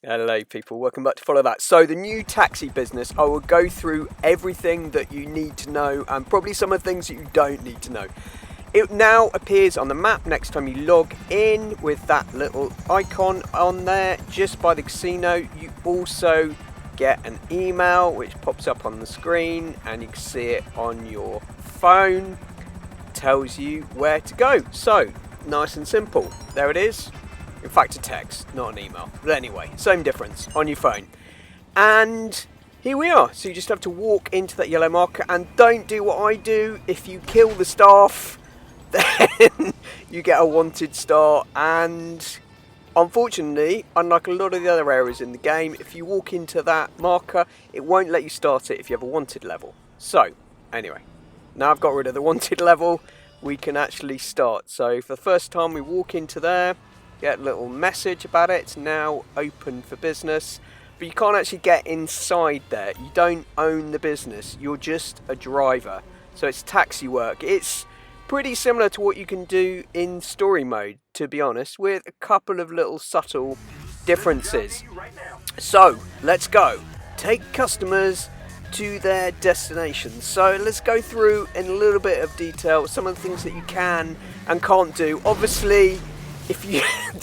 Hello people, welcome back to Follow That. So the new taxi business, I will go through everything that you need to know and probably some of the things that you don't need to know. It now appears on the map next time you log in with that little icon on there just by the casino. You also get an email which pops up on the screen and you can see it on your phone. It tells you where to go. So nice and simple. There it is. In fact, a text, not an email. But anyway, same difference on your phone. And here we are. So you just have to walk into that yellow marker and don't do what I do. If you kill the staff, then you get a wanted star. And unfortunately, unlike a lot of the other areas in the game, if you walk into that marker, it won't let you start it if you have a wanted level. So, anyway, now I've got rid of the wanted level, we can actually start. So for the first time we walk into there, get a little message about it. It's now open for business, but you can't actually get inside there. You don't own the business, you're just a driver. So it's taxi work. It's pretty similar to what you can do in story mode, to be honest, with a couple of little subtle differences. So let's go. Take customers to their destination. So let's go through in a little bit of detail some of the things that you can and can't do. Obviously, if you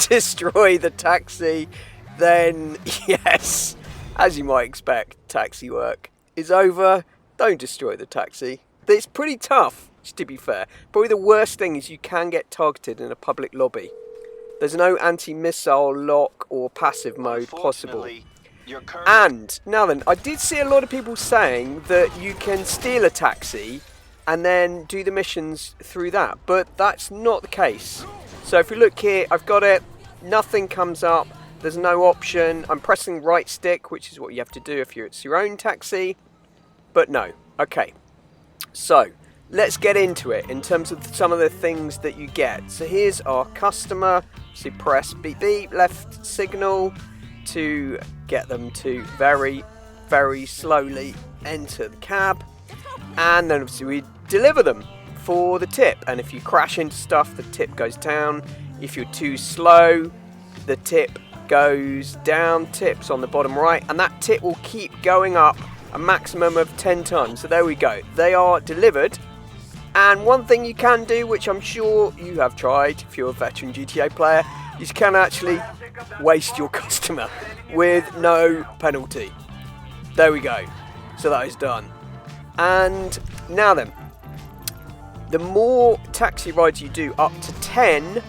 destroy the taxi, then yes, as you might expect, taxi work is over. Don't destroy the taxi. But it's pretty tough, to be fair. Probably the worst thing is you can get targeted in a public lobby. There's no anti-missile lock or passive mode possible. And now then, I did see a lot of people saying that you can steal a taxi and then do the missions through that, but that's not the case. So if we look here, I've got it, nothing comes up, there's no option. I'm pressing right stick, which is what you have to do if it's your own taxi, but no. Okay, so let's get into it in terms of some of the things that you get. So here's our customer, so press beep beep, left signal to get them to very, very slowly enter the cab, and then obviously we deliver them for the tip. And if you crash into stuff, the tip goes down. If you're too slow, the tip goes down. Tips on the bottom right, and that tip will keep going up a maximum of 10 times. So there we go, they are delivered. And one thing you can do, which I'm sure you have tried if you're a veteran GTA player, is you can actually waste your customer with no penalty. There we go, so that is done. And now then, the more taxi rides you do, up to 10,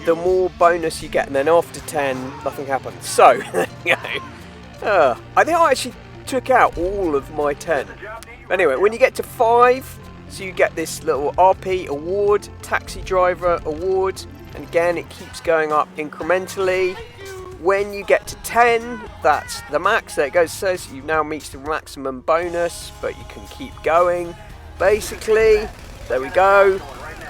the more bonus you get, and then after 10, nothing happens. So, there you go. I think I actually took out all of my 10. Anyway, when you get to 5, so you get this little RP award, taxi driver award, and again, it keeps going up incrementally. When you get to 10, that's the max. There it goes. It says you've now reached the maximum bonus, but you can keep going. Basically, there we go.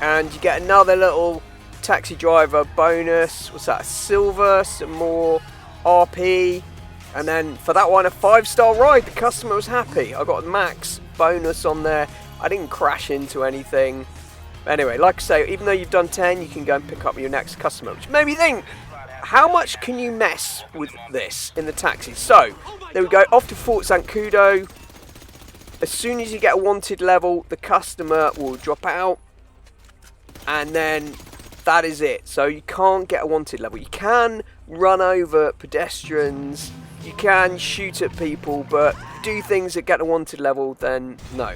And you get another little taxi driver bonus. What's that? Silver, some more RP. And then for that one, a 5-star ride. The customer was happy. I got a max bonus on there. I didn't crash into anything. Anyway, like I say, even though you've done 10, you can go and pick up your next customer, which made me think, how much can you mess with this in the taxi? So, there we go, off to Fort Zancudo. As soon as you get a wanted level, the customer will drop out, and then that is it. So you can't get a wanted level. You can run over pedestrians, you can shoot at people, but do things that get a wanted level, then no.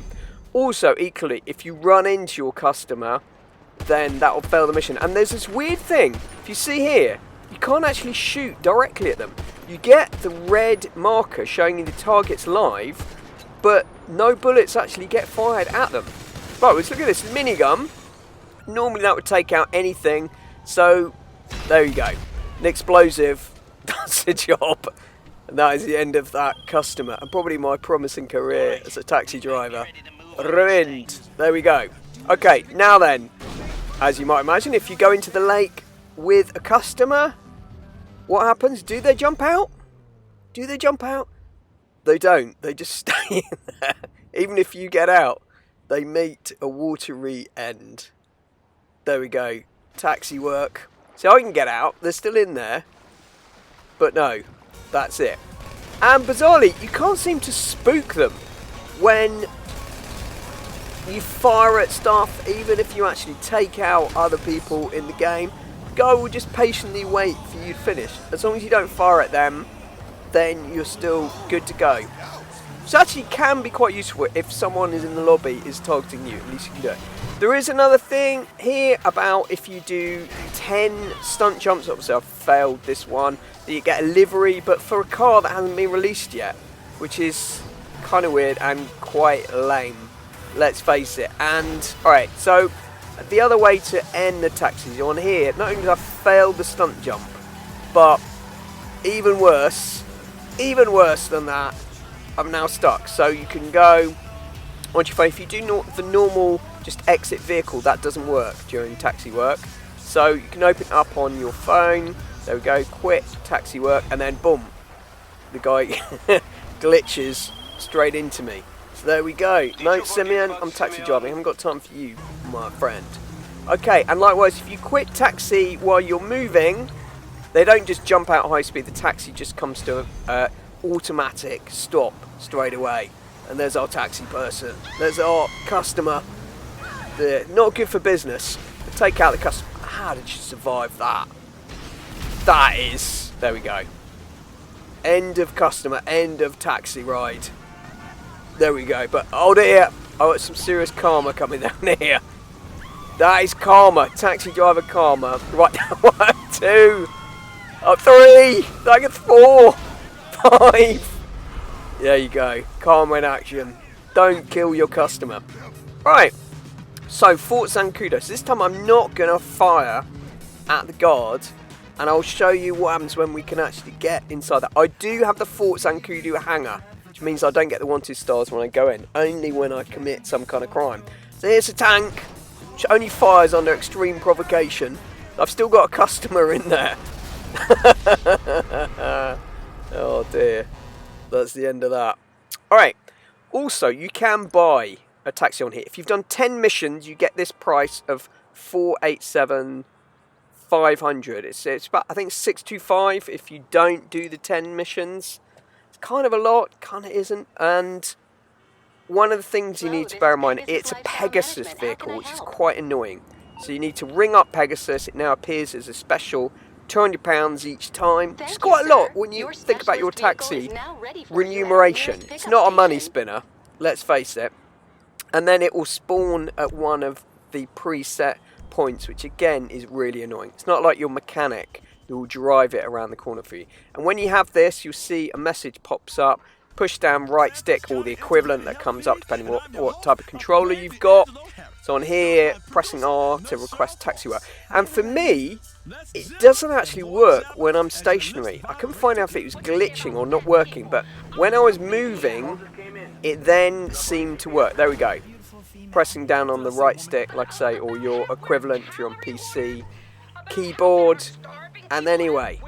Also, equally, if you run into your customer, then that will fail the mission. And there's this weird thing, if you see here, you can't actually shoot directly at them. You get the red marker showing you the target's live, but no bullets actually get fired at them. Right, let's look at this minigun. Normally that would take out anything, so there you go. An explosive does the job. And that is the end of that customer, and probably my promising career as a taxi driver. Ruined. There we go. Okay, now then, as you might imagine, if you go into the lake with a customer, what happens? Do they jump out? Do they jump out? They don't. They just stay in there. Even if you get out, they meet a watery end. There we go. Taxi work. So I can get out. They're still in there. But no, That's it. And bizarrely, you can't seem to spook them when you fire at stuff, even if you actually take out other people in the game. The guy will just patiently wait for you to finish. As long as you don't fire at them, then you're still good to go. Which actually can be quite useful if someone is in the lobby is targeting you. At least you can do it. There is another thing here about if you do 10 stunt jumps. Obviously I've failed this one. That you get a livery, but for a car that hasn't been released yet, which is kind of weird and quite lame. Let's face it. And alright, so the other way to end the taxis on here, not only did I fail the stunt jump, but even worse than that, I'm now stuck. So you can go, once you fail, if you do the normal just exit vehicle, that doesn't work during taxi work. So you can open it up on your phone. There we go, quit taxi work, and then boom, the guy glitches straight into me. So there we go. No, Simeon, I'm taxi driving. I haven't got time for you, my friend. Okay, and likewise, if you quit taxi while you're moving, they don't just jump out high speed. The taxi just comes to automatic stop straight away. And there's our taxi person. There's our customer. They're not good for business. Take out the customer. How did you survive that? That is... There we go. End of customer. End of taxi ride. There we go. But hold it here. Oh, it's some serious karma coming down here. That is karma. Taxi driver karma. Right down. 1, 2, 3. I get 4, 5. There you go. Karma in action. Don't kill your customer. Right. So, thoughts and kudos. This time I'm not going to fire at the guard. And I'll show you what happens when we can actually get inside that. I do have the Forts and Kudu hanger, which means I don't get the wanted stars when I go in. Only when I commit some kind of crime. So here's a tank, which only fires under extreme provocation. I've still got a customer in there. Oh dear. That's the end of that. Alright. Also, you can buy a taxi on here. If you've done 10 missions, you get this price of 487 500. It's about, I think, 625 if you don't do the 10 missions. It's kind of a lot, kind of isn't. And one of the things you need to bear in mind, it's a Pegasus vehicle, which is quite annoying. So you need to ring up Pegasus. It now appears as a special £200 each time. It's quite a lot when you think about your taxi remuneration. It's not a money spinner, let's face it. And then it will spawn at one of the preset points, which again is really annoying. It's not like your mechanic who will drive it around the corner for you. And when you have this, you'll see a message pops up. Push down right stick, or the equivalent that comes up depending what type of controller you've got. So on here, pressing R to request taxi work. And for me, it doesn't actually work when I'm stationary. I couldn't find out if it was glitching or not working, but when I was moving, it then seemed to work. There we go. Pressing down on the right stick, like I say, or your equivalent if you're on PC, keyboard, and anyway,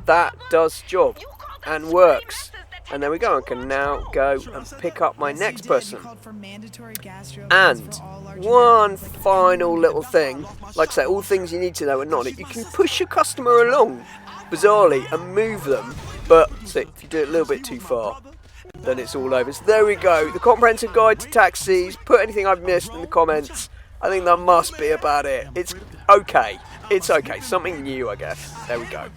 that does job and works. And there we go, I can now go and pick up my next person. And one final little thing, like I say, all things you need to know are not it. You can push your customer along, bizarrely, and move them, but see, if you do it a little bit too far, then it's all over. So there we go, the comprehensive guide to taxis. Put anything I've missed in the comments. I think that must be about it. It's okay. It's okay. Something new, I guess. There we go.